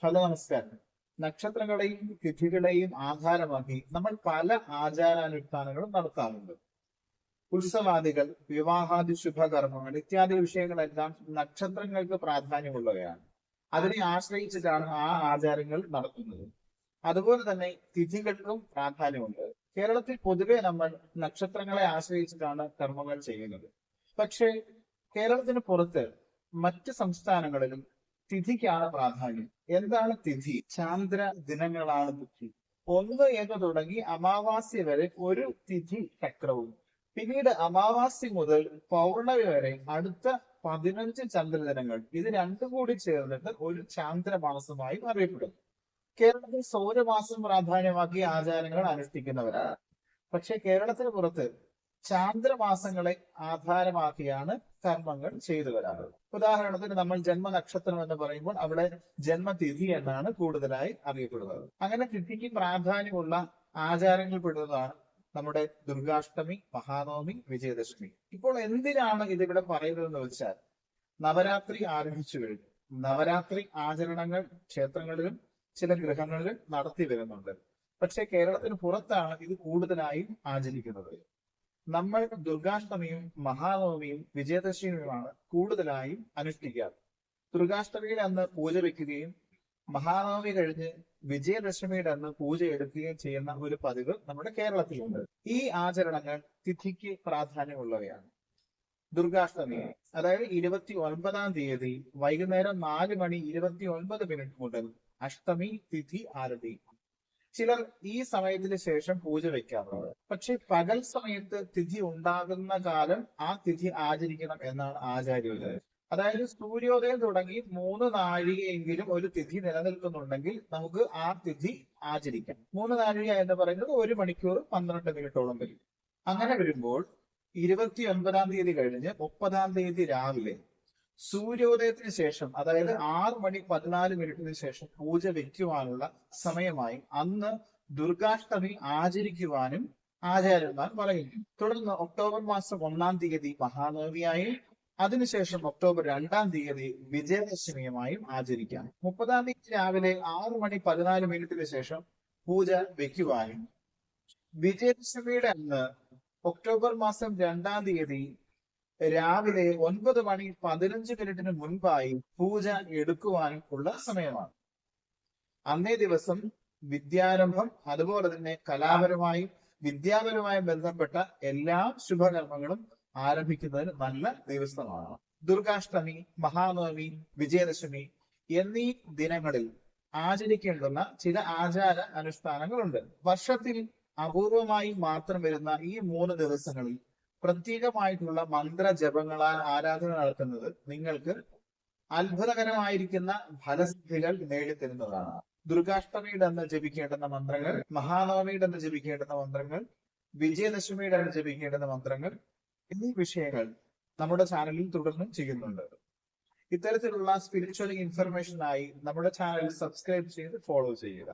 Hello നമസ്കാരം. നക്ഷത്രങ്ങളെയും തിഥികളെയും ആധാരമാക്കി നമ്മൾ പല ആചാരാനുഷ്ഠാനങ്ങളും നടത്താറുണ്ട്. ഉത്സവാദികൾ, വിവാഹാദി ശുഭകർമ്മങ്ങൾ ഇത്യാദി വിഷയങ്ങളെല്ലാം നക്ഷത്രങ്ങൾക്ക് പ്രാധാന്യമുള്ളവയാണ്. അതിനെ ആശ്രയിച്ചിട്ടാണ് ആ ആചാരങ്ങൾ നടത്തുന്നത്. അതുപോലെ തന്നെ തിഥികൾക്കും പ്രാധാന്യമുണ്ട്. കേരളത്തിൽ പൊതുവെ നമ്മൾ നക്ഷത്രങ്ങളെ ആശ്രയിച്ചിട്ടാണ് കർമ്മങ്ങൾ ചെയ്യുന്നത്. പക്ഷേ കേരളത്തിന് പുറത്ത് മറ്റ് സംസ്ഥാനങ്ങളിലും തിഥിക്കാണ് പ്രാധാന്യം. എന്താണ് തിഥി? ചാന്ദ്ര ദിനങ്ങളാണ് തിഥി. 1 എന്ന് തുടങ്ങി അമാവാസ്യ വരെ ഒരു തിഥി ചക്രവും, പിന്നീട് അമാവാസ്യ മുതൽ പൗർണമി വരെ അടുത്ത 15 ചന്ദ്രദിനങ്ങൾ, ഇത് രണ്ടും കൂടി ചേർന്നിട്ട് ഒരു ചാന്ദ്രമാസമായി അറിയപ്പെടുന്നു. കേരളത്തിൽ സൗരമാസം പ്രാധാന്യമാക്കി ആചാരങ്ങൾ അനുഷ്ഠിക്കുന്നവരാണ്. പക്ഷെ കേരളത്തിന് പുറത്ത് ചാന്ദ്രമാസങ്ങളെ ആധാരമാക്കിയാണ് കർമ്മങ്ങൾ ചെയ്തു വരാറുള്ളത്. ഉദാഹരണത്തിന് നമ്മൾ ജന്മനക്ഷത്രം എന്ന് പറയുമ്പോൾ അവിടെ ജന്മതിഥി എന്നാണ് കൂടുതലായി അറിയപ്പെടുന്നത്. അങ്ങനെ തിഥിക്ക് പ്രാധാന്യമുള്ള ആചാരങ്ങൾ പെടുന്നതാണ് നമ്മുടെ ദുർഗാഷ്ടമി, മഹാനവമി, വിജയദശമി. ഇപ്പോൾ എന്തിനാണ് ഇതിവിടെ പറയുന്നതെന്ന് വെച്ചാൽ, നവരാത്രി ആരംഭിച്ചു കഴിഞ്ഞു. നവരാത്രി ആചരണങ്ങൾ ക്ഷേത്രങ്ങളിലും ചില ഗൃഹങ്ങളിലും നടത്തി വരുന്നുണ്ട്. പക്ഷെ കേരളത്തിന് പുറത്താണ് ഇത് കൂടുതലായും ആചരിക്കുന്നത്. നമ്മൾ ദുർഗാഷ്ടമിയും മഹാനവമിയും വിജയദശമിയുമാണ് കൂടുതലായും അനുഷ്ഠിക്കാറ്. ദുർഗാഷ്ടമിയുടെ അന്ന് പൂജ വെക്കുകയും മഹാനവമി കഴിഞ്ഞ് വിജയദശമിയുടെ അന്ന് പൂജ എടുക്കുകയും ചെയ്യുന്ന ഒരു പതിവ് നമ്മുടെ കേരളത്തിലുണ്ട്. ഈ ആചരണങ്ങൾ തിഥിക്ക് പ്രാധാന്യമുള്ളവയാണ്. ദുർഗാഷ്ടമി, അതായത് 29-ാം തീയതി വൈകുന്നേരം 4:29 മുതൽ അഷ്ടമി തിഥി ആരംഭിക്കും. ചിലർ ഈ സമയത്തിന് ശേഷം പൂജ വെക്കാറുണ്ട്. പക്ഷെ പകൽ സമയത്ത് തിഥി ഉണ്ടാകുന്ന കാലം ആ തിഥി ആചരിക്കണം എന്നാണ് ആചാര്യര്. അതായത് സൂര്യോദയം തുടങ്ങി 3 നാഴികയെങ്കിലും ഒരു തിഥി നിലനിൽക്കുന്നുണ്ടെങ്കിൽ നമുക്ക് ആ തിഥി ആചരിക്കാം. 3 നാഴിക എന്ന് പറയുന്നത് 1 മണിക്കൂർ 12 മിനിറ്റോളം വരും. അങ്ങനെ വരുമ്പോൾ 29-ാം തീയതി കഴിഞ്ഞ് 30-ാം തീയതി രാവിലെ സൂര്യോദയത്തിന് ശേഷം, അതായത് 6:14 ശേഷം പൂജ വെക്കുവാനുള്ള സമയമായി അന്ന് ദുർഗാഷ്ടമി ആചരിക്കുവാനും ആചാര്യന്മാർ പറയുന്നു. തുടർന്ന് ഒക്ടോബർ മാസം 1-ാം തീയതി മഹാനവമിയായും അതിനുശേഷം ഒക്ടോബർ 2-ാം തീയതി വിജയദശമിയുമായും ആചരിക്കാം. 30-ാം തീയതി രാവിലെ 6:14 ശേഷം പൂജ വെക്കുവാനും വിജയദശമിയുടെ അന്ന് ഒക്ടോബർ മാസം 2-ാം തീയതി രാവിലെ 9:15 മുൻപായി പൂജ എടുക്കുവാനും ഉള്ള സമയമാണ്. അന്നേ ദിവസം വിദ്യാരംഭം, അതുപോലെ തന്നെ കലാപരമായും വിദ്യാപരമായും ബന്ധപ്പെട്ട എല്ലാ ശുഭകർമ്മങ്ങളും ആരംഭിക്കുന്നതിന് നല്ല ദിവസമാണ്. ദുർഗാഷ്ടമി, മഹാനവമി, വിജയദശമി എന്നീ ദിനങ്ങളിൽ ആചരിക്കേണ്ടുന്ന ചില ആചാര അനുഷ്ഠാനങ്ങളുണ്ട്. വർഷത്തിൽ അപൂർവമായി മാത്രം വരുന്ന ഈ 3 ദിവസങ്ങളിൽ പ്രത്യേകമായിട്ടുള്ള മന്ത്രജപങ്ങളാൽ ആരാധന നടത്തുന്നത് നിങ്ങൾക്ക് അത്ഭുതകരമായിരിക്കുന്ന ഫലസിദ്ധികൾ നേടിത്തരുന്നതാണ്. ദുർഗാഷ്ടമിയുടെ അന്ന് ജപിക്കേണ്ടുന്ന മന്ത്രങ്ങൾ, മഹാനവമിയുടെ അന്ന് ജപിക്കേണ്ടുന്ന മന്ത്രങ്ങൾ, വിജയദശമിയുടെ അന്ന് ജപിക്കേണ്ടുന്ന മന്ത്രങ്ങൾ എന്നീ വിഷയങ്ങൾ നമ്മുടെ ചാനലിൽ തുടർന്നും ചെയ്യുന്നുണ്ട്. ഇത്തരത്തിലുള്ള സ്പിരിച്വൽ ഇൻഫർമേഷനായി നമ്മുടെ ചാനൽ സബ്സ്ക്രൈബ് ചെയ്ത് ഫോളോ ചെയ്യുക.